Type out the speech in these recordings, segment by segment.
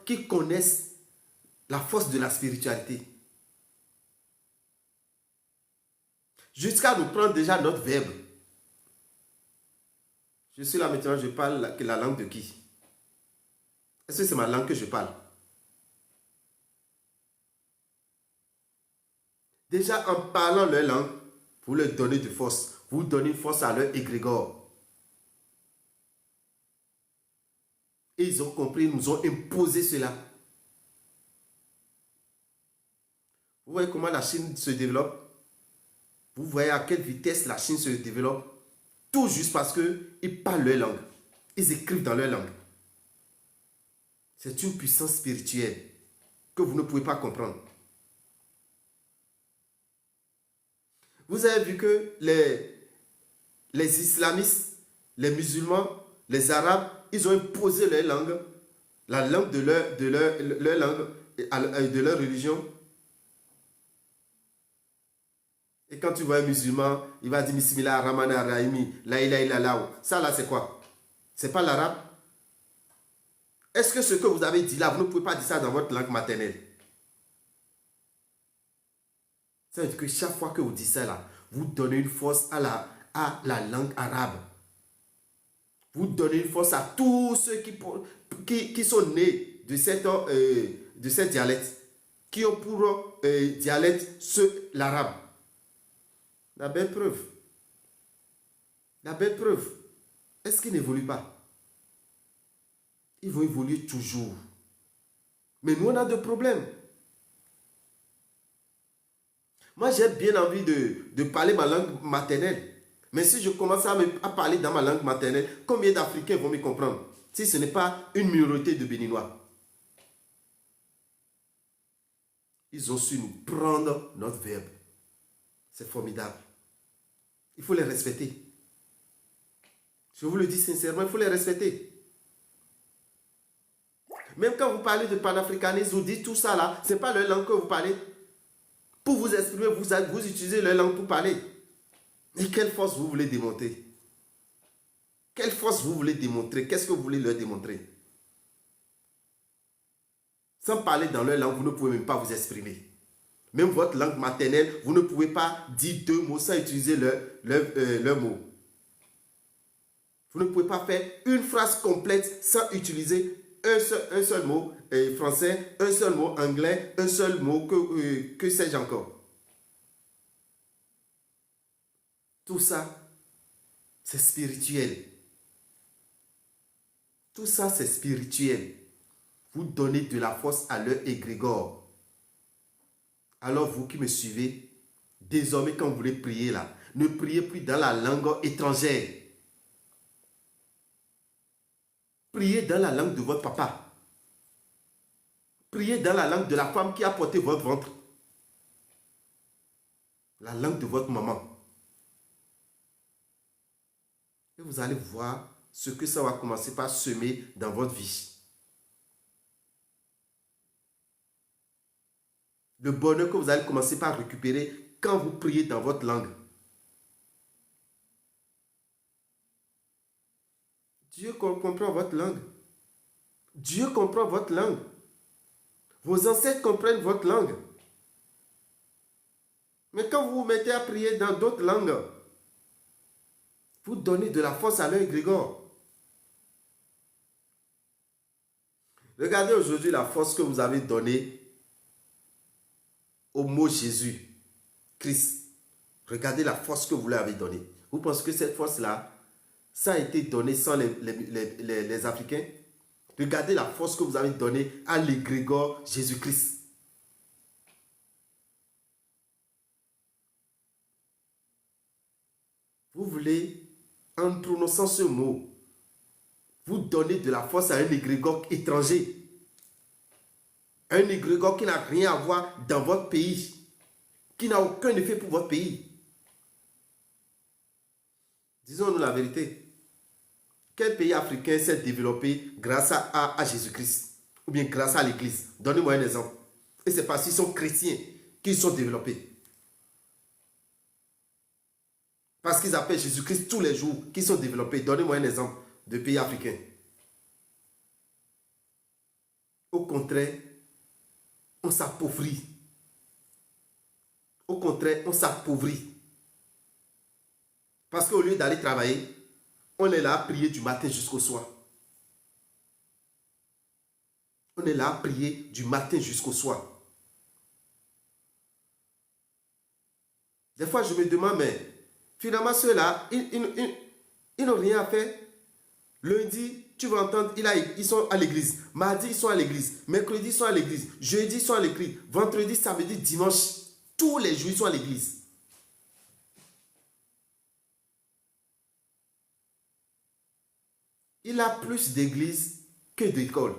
qui connaissent la force de la spiritualité. Jusqu'à nous prendre déjà notre verbe. Je suis là maintenant, je parle la langue de qui? Est-ce que c'est ma langue que je parle? Déjà en parlant leur langue, vous leur donnez de force. Vous donnez une force à leur égrégore. Et ils ont compris, ils nous ont imposé cela. Vous voyez comment la Chine se développe? Vous voyez à quelle vitesse la Chine se développe? Tout juste parce qu'ils parlent leur langue. Ils écrivent dans leur langue. C'est une puissance spirituelle que vous ne pouvez pas comprendre. Vous avez vu que les islamistes, les musulmans, les arabes, ils ont imposé leur langue, la langue de leur langue, de leur religion. Et quand tu vois un musulman, il va dire Bismillah ar-Rahman ar-Rahim, la ilaha illallah. Ça là, c'est quoi? C'est pas l'arabe? Est-ce que ce que vous avez dit là, vous ne pouvez pas dire ça dans votre langue maternelle? Ça veut dire que chaque fois que vous dites ça là, vous donnez une force à la langue arabe. Vous donnez une force à tous ceux qui sont nés de cette dialecte, qui ont pour dialecte l'arabe. La belle preuve. La belle preuve. Est-ce qu'ils n'évoluent pas? Ils vont évoluer toujours. Mais nous, on a des problèmes. Moi, j'ai bien envie de parler ma langue maternelle. Mais si je commence à parler dans ma langue maternelle, combien d'Africains vont me comprendre? Si ce n'est pas une minorité de Béninois. Ils ont su nous prendre notre verbe. C'est formidable. Il faut les respecter. Je vous le dis sincèrement, il faut les respecter. Même quand vous parlez de panafricanisme, vous dites tout ça là, ce n'est pas leur langue que vous parlez. Pour vous exprimer, vous utilisez leur langue pour parler. Et quelle force vous voulez démontrer? Quelle force vous voulez démontrer? Qu'est-ce que vous voulez leur démontrer? Sans parler dans leur langue, vous ne pouvez même pas vous exprimer. Même votre langue maternelle, vous ne pouvez pas dire deux mots sans utiliser leur mot. Vous ne pouvez pas faire une phrase complète sans utiliser un seul mot français, un seul mot anglais, un seul mot que sais-je encore. Tout ça, c'est spirituel. Tout ça, c'est spirituel. Vous donnez de la force à leur égrégore. Alors vous qui me suivez, désormais quand vous voulez prier là, ne priez plus dans la langue étrangère. Priez dans la langue de votre papa. Priez dans la langue de la femme qui a porté votre ventre. La langue de votre maman. Et vous allez voir ce que ça va commencer par semer dans votre vie. Le bonheur que vous allez commencer par récupérer quand vous priez dans votre langue. Dieu comprend votre langue. Dieu comprend votre langue. Vos ancêtres comprennent votre langue. Mais quand vous vous mettez à prier dans d'autres langues, vous donnez de la force à leur égrégore. Regardez aujourd'hui la force que vous avez donnée au mot Jésus, Christ. Regardez la force que vous lui avez donnée. Vous pensez que cette force-là, ça a été donné sans les Africains? Regardez la force que vous avez donnée à l'égrégore Jésus-Christ. Vous voulez, en prononçant ce mot, vous donner de la force à un égrégore étranger. Un égrégore qui n'a rien à voir dans votre pays. Qui n'a aucun effet pour votre pays. Disons-nous la vérité. Quel pays africain s'est développé grâce à Jésus-Christ? Ou bien grâce à l'Église? Donnez-moi un exemple. Et c'est parce qu'ils sont chrétiens qu'ils sont développés. Parce qu'ils appellent Jésus-Christ tous les jours qu'ils sont développés. Donnez-moi un exemple de pays africain. Au contraire, on s'appauvrit. Au contraire, on s'appauvrit. Parce qu'au lieu d'aller travailler, on est là à prier du matin jusqu'au soir. On est là à prier du matin jusqu'au soir. Des fois, je me demande, mais finalement, ceux-là, ils n'ont rien à faire. Lundi, tu vas entendre, ils sont à l'église. Mardi, ils sont à l'église. Mercredi, ils sont à l'église. Jeudi, ils sont à l'église. Vendredi, samedi, dimanche, tous les jours, ils sont à l'église. Il a plus d'églises que d'écoles.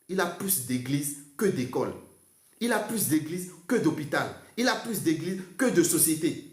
Il a plus d'églises que d'écoles. Il a plus d'églises que d'hôpital. Il a plus d'églises que de sociétés.